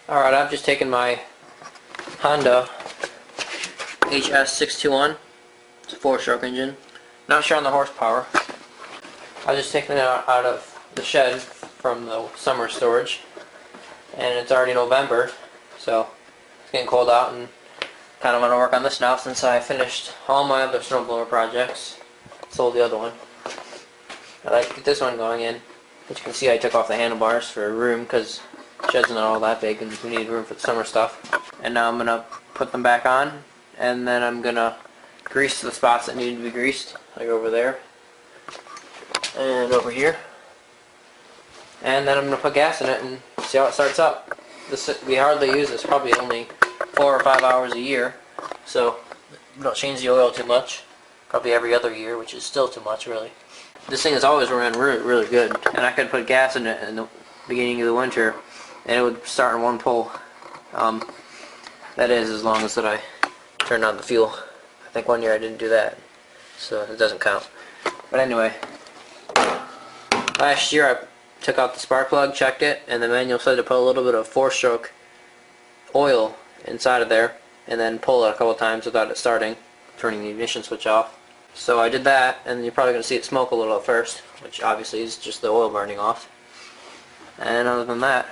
Alright, I've just taken my Honda HS621. It's a 4-stroke engine. Not sure on the horsepower. I was just taking it out of the shed from the summer storage. And it's already November, so it's getting cold out, and kind of want to work on this now since I finished all my other snowblower projects. Sold the other one. I'd like to get this one going in. As you can see, I took off the handlebars for room because the shed's not all that big and we need room for the summer stuff. And now I'm going to put them back on, and then I'm going to grease the spots that need to be greased, like over there and over here. And then I'm going to put gas in it and see how it starts up. We hardly use this, probably only 4 or 5 hours a year, so we don't change the oil too much. Probably every other year, which is still too much, really. This thing has always run really, really good, and I could put gas in it in the beginning of the winter, and it would start in one pull. That is, as long as that I turned on the fuel. I think one year I didn't do that, so it doesn't count. But anyway, last year I took out the spark plug, checked it, and the manual said to put a little bit of 4-stroke oil inside of there and then pull it a couple times without it starting, turning the ignition switch off. So I did that, and you're probably going to see it smoke a little at first, which obviously is just the oil burning off. And other than that,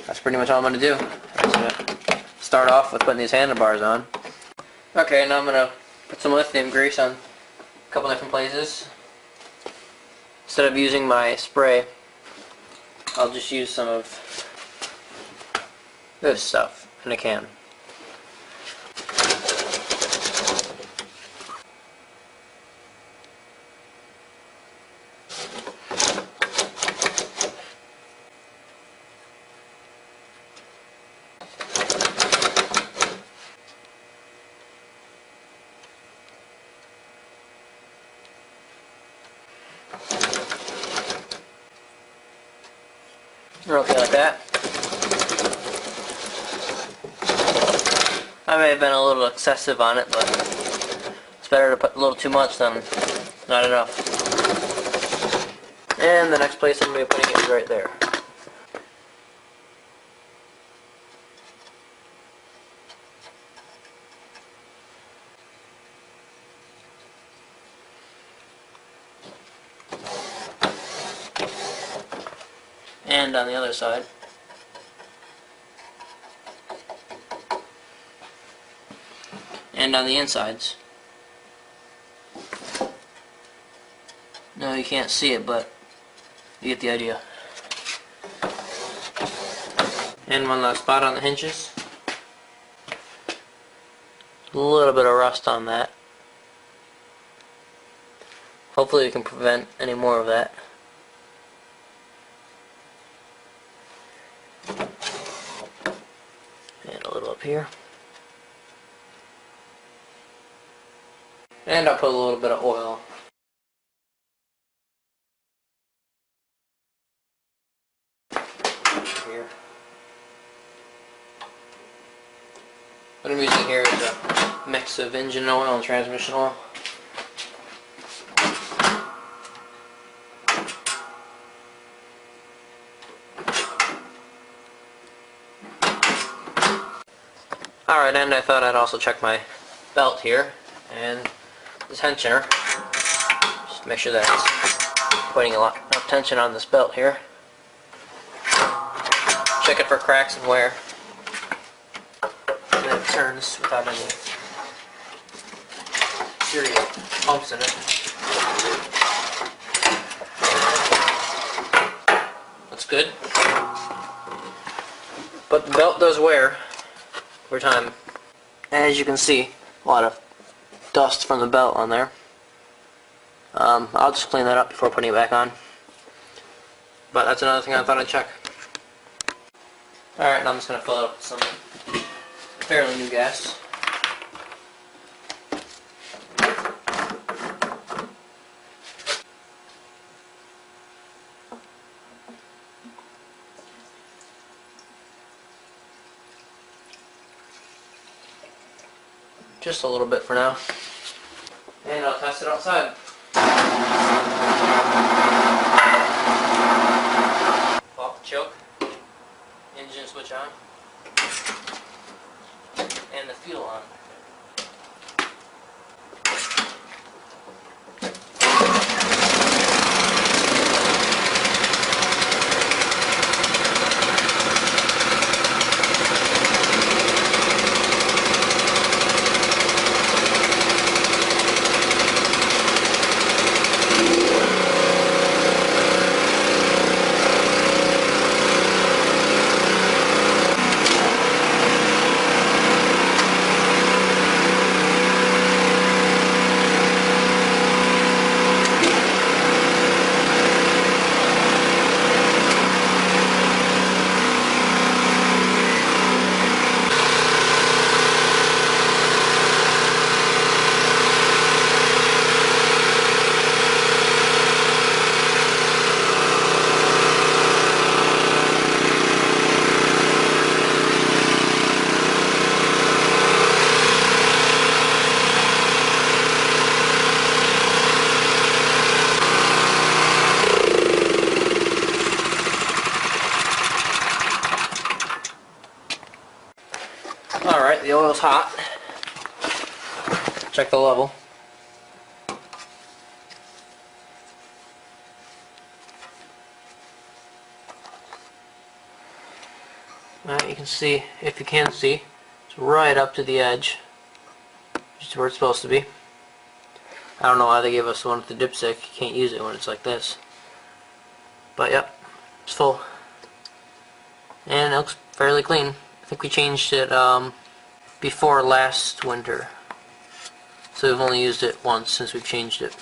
that's pretty much all I'm going to do. I'm going to start off with putting these handlebars on. Okay, now I'm going to put some lithium grease on a couple different places. Instead of using my spray, I'll just use some of this stuff in a can. Okay, like that. I may have been a little excessive on it, but it's better to put a little too much than not enough. And the next place I'm going to be putting it is right there. And on the other side. And on the insides. No, you can't see it, but you get the idea. And one last spot on the hinges. A little bit of rust on that. Hopefully we can prevent any more of that. And a little up here. And I'll put a little bit of oil. Here. What I'm using here is a mix of engine oil and transmission oil. Alright, and I thought I'd also check my belt here and the tensioner. Just make sure that it's putting enough tension on this belt here. Check it for cracks and wear. And then it turns without any serious bumps in it. That's good. But the belt does wear over time. As you can see, a lot of dust from the belt on there. I'll just clean that up before putting it back on. But that's another thing I thought I'd check. Alright, now I'm just going to fill it up with some fairly new gas. Just a little bit for now. And I'll test it outside. Off the choke. Engine engine switch on, and the fuel on. Alright, the oil's hot. Check the level. Alright, you can see, if you can see, it's right up to the edge. Just where it's supposed to be. I don't know why they gave us the one with the dipstick. You can't use it when it's like this. But yep, it's full. And it looks fairly clean. I think we changed it before last winter. So we've only used it once since we've changed it.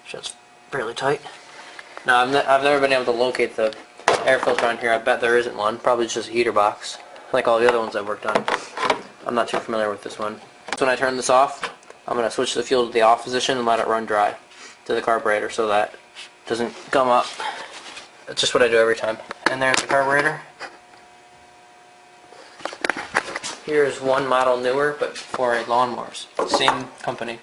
Shuts fairly tight. Now I've never been able to locate the air filter on here. I bet there isn't one. Probably just a heater box, like all the other ones I've worked on. I'm not too familiar with this one. So when I turn this off, I'm going to switch the fuel to the off position and let it run dry to the carburetor so that it doesn't gum up. That's just what I do every time. And there's the carburetor. Here's one model newer, but for a lawnmowers. Same company.